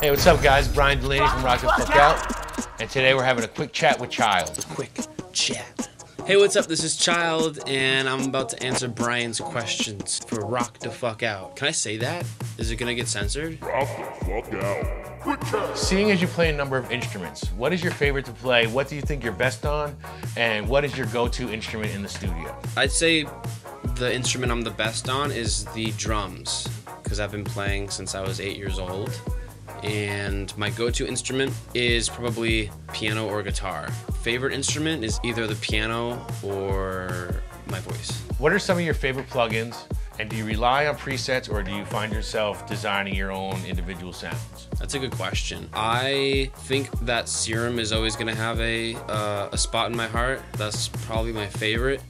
Hey, what's up, guys? Brian Delaney from RockDafuqOut, and today we're having a quick chat with CHYLD. Quick chat. Hey, what's up? This is CHYLD, and I'm about to answer Brian's questions for RockDafuqOut. Can I say that? Is it gonna get censored? RockDafuqOut. Quick chat. Seeing as you play a number of instruments, what is your favorite to play? What do you think you're best on? And what is your go-to instrument in the studio? I'd say the instrument I'm the best on is the drums, because I've been playing since I was 8 years old. And my go-to instrument is probably piano or guitar. Favorite instrument is either the piano or my voice. What are some of your favorite plugins? And do you rely on presets, or do you find yourself designing your own individual sounds? That's a good question. I think that Serum is always going to have a spot in my heart. That's probably my favorite.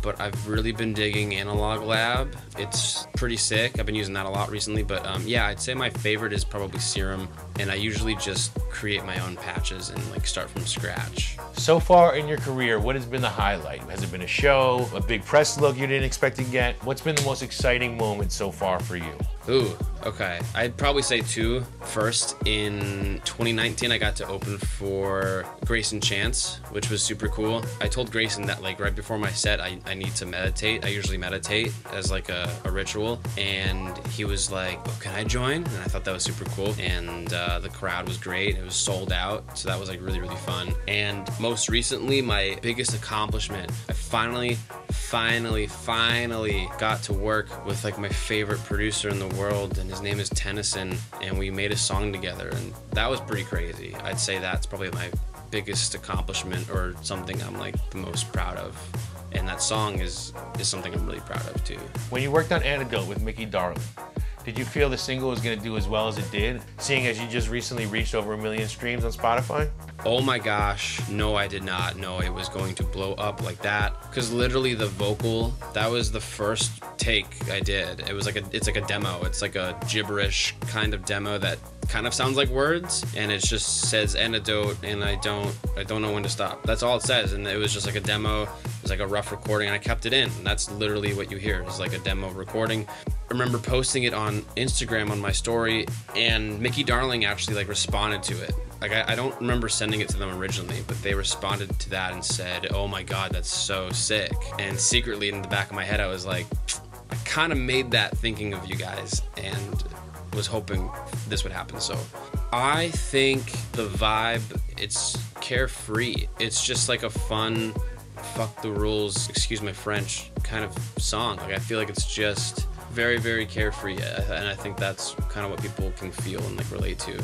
But I've really been digging Analog Lab. It's pretty sick. I've been using that a lot recently. But yeah, I'd say my favorite is probably Serum. And I usually just create my own patches and like start from scratch. So far in your career, what has been the highlight? Has it been a show, a big press look you didn't expect to get? What's been the most exciting moment so far for you? Ooh, okay. I'd probably say two. First, in 2019, I got to open for Grayson Chance, which was super cool. I told Grayson that like right before my set, I need to meditate. I usually meditate as like a ritual. And he was like, oh, can I join? And I thought that was super cool. And the crowd was great. It was sold out. So that was like really, really fun. And most recently, my biggest accomplishment, I finally got to work with like my favorite producer in the world, and his name is Tennyson, and we made a song together, and that was pretty crazy. I'd say that's probably my biggest accomplishment, or something I'm like the most proud of. And that song is something I'm really proud of too. When you worked on Antidote with Mickey Darling, did you feel the single was going to do as well as it did, seeing as you just recently reached over 1 million streams on Spotify? Oh my gosh, no, I did not know it was going to blow up like that. Because literally the vocal, that was the first take I did. It was like it's like a demo. It's like a gibberish kind of demo that kind of sounds like words, and it just says antidote, and I don't know when to stop. That's all it says, and it was just like a demo. It was like a rough recording, and I kept it in. And that's literally what you hear. It's like a demo recording. I remember posting it on Instagram on my story, and Mickey Darling actually like responded to it. Like I don't remember sending it to them originally, but they responded to that and said, oh my God, that's so sick. And secretly in the back of my head, I was like, I kind of made that thinking of you guys and was hoping this would happen. So I think the vibe, it's carefree. It's just like a fun, fuck the rules, excuse my French, kind of song. Like I feel like it's just very, very carefree. And I think that's kind of what people can feel and like relate to.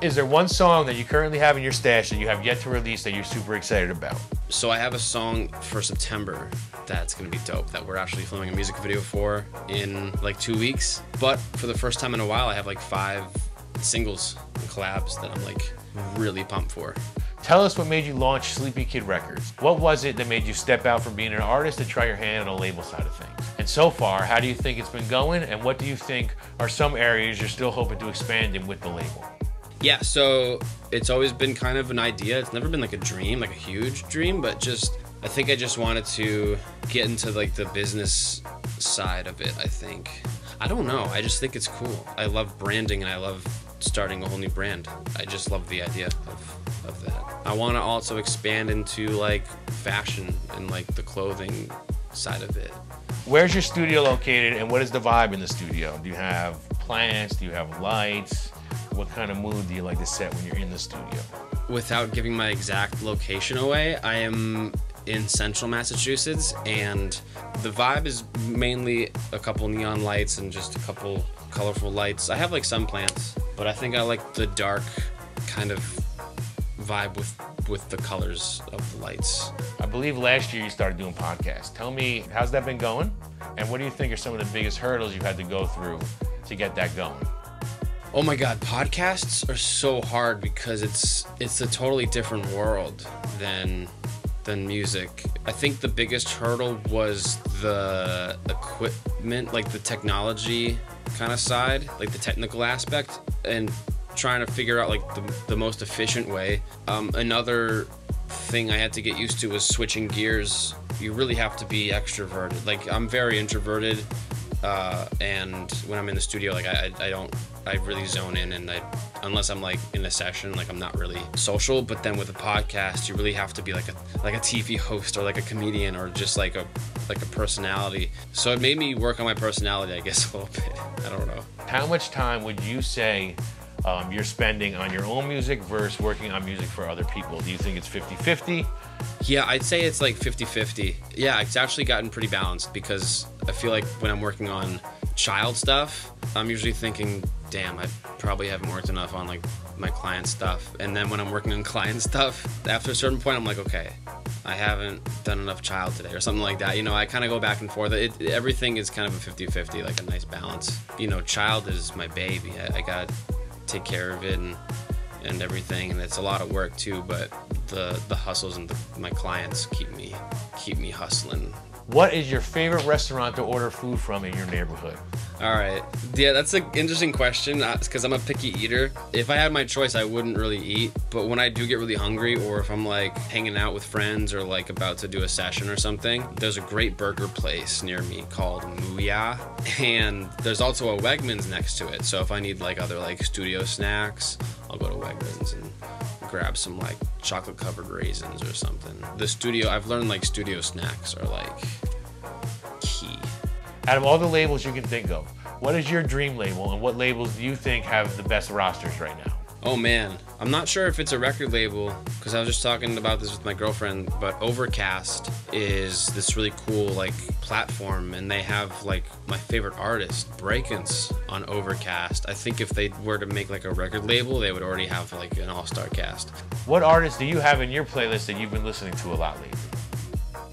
Is there one song that you currently have in your stash that you have yet to release that you're super excited about? So I have a song for September that's gonna be dope that we're actually filming a music video for in like 2 weeks. But for the first time in a while, I have like 5 singles and collabs that I'm like really pumped for. Tell us what made you launch Sleepy Kid Records. What was it that made you step out from being an artist and try your hand on the label side of things? And so far, how do you think it's been going, and what do you think are some areas you're still hoping to expand in with the label? Yeah, so it's always been kind of an idea. It's never been like a dream, like a huge dream, but I think I just wanted to get into like the business side of it, I think. I don't know, I just think it's cool. I love branding, and I love starting a whole new brand. I just love the idea of that. I want to also expand into like fashion and like the clothing side of it. Where's your studio located, and what is the vibe in the studio? Do you have plants? Do you have lights? What kind of mood do you like to set when you're in the studio? Without giving my exact location away, I am in central Massachusetts, and the vibe is mainly a couple neon lights and just a couple colorful lights. I have like some plants, but I think I like the dark kind of vibe with the colors of the lights. I believe last year you started doing podcasts. Tell me, how's that been going? And what do you think are some of the biggest hurdles you've had to go through to get that going? Oh my God, podcasts are so hard because it's a totally different world than music. I think the biggest hurdle was the equipment, like the technology kind of side, like the technical aspect, and trying to figure out like the most efficient way. Another thing I had to get used to was switching gears. You really have to be extroverted. Like I'm very introverted, and when I'm in the studio, like I I really zone in, and unless I'm like in a session, like I'm not really social. But then with a podcast, you really have to be like a TV host or like a comedian or just like a personality. So it made me work on my personality, I guess, a little bit. I don't know. How much time would you say you're spending on your own music versus working on music for other people? Do you think it's 50-50? Yeah, I'd say it's like 50-50. Yeah, it's actually gotten pretty balanced, because I feel like when I'm working on CHYLD stuff, I'm usually thinking, damn, I probably haven't worked enough on like my client stuff. And then when I'm working on client stuff, after a certain point, I'm like, okay, I haven't done enough CHYLD today or something like that. You know, I kind of go back and forth. Everything is kind of a 50-50, like a nice balance. You know, CHYLD is my baby. I gotta take care of it and everything, and it's a lot of work too, but the hustles and my clients keep me hustling. What is your favorite restaurant to order food from in your neighborhood? All right, yeah, that's an interesting question, because I'm a picky eater. If I had my choice, I wouldn't really eat, but when I do get really hungry, or if I'm like hanging out with friends or like about to do a session or something, there's a great burger place near me called Mooyah, and there's also a Wegmans next to it. So if I need like other like studio snacks, I'll go to Wegmans and grab some like chocolate covered raisins or something. I've learned like studio snacks are like key. Out of all the labels you can think of, what is your dream label, and what labels do you think have the best rosters right now? Oh man, I'm not sure if it's a record label, because I was just talking about this with my girlfriend, but Overcast is this really cool like platform, and they have like my favorite artist, Breakins, on Overcast. I think if they were to make like a record label, they would already have like an all-star cast. What artists do you have in your playlist that you've been listening to a lot lately?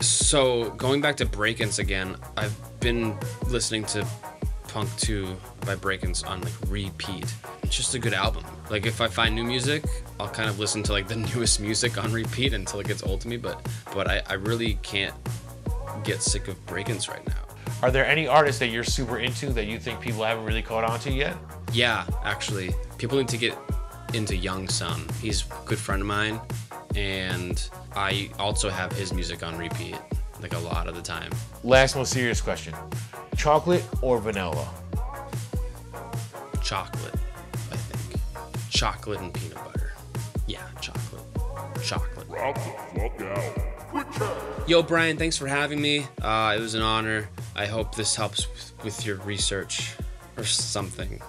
So going back to Breakins again, I've been listening to Punk 2 by Breakins on like repeat. It's just a good album. Like if I find new music, I'll kind of listen to like the newest music on repeat until it gets old to me, but I really can't get sick of Breakins right now. Are there any artists that you're super into that you think people haven't really caught on to yet? Yeah, actually. People need to get into Young Sun. He's a good friend of mine, and I also have his music on repeat, like a lot of the time. Last, most serious question. Chocolate or vanilla? Chocolate, I think. Chocolate and peanut butter. Yeah, chocolate. Chocolate. Rock the fuck out. Quick check. Yo, Brian, thanks for having me. It was an honor. I hope this helps with your research or something.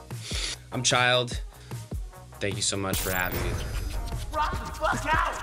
I'm CHYLD. Thank you so much for having me. Rock the fuck out!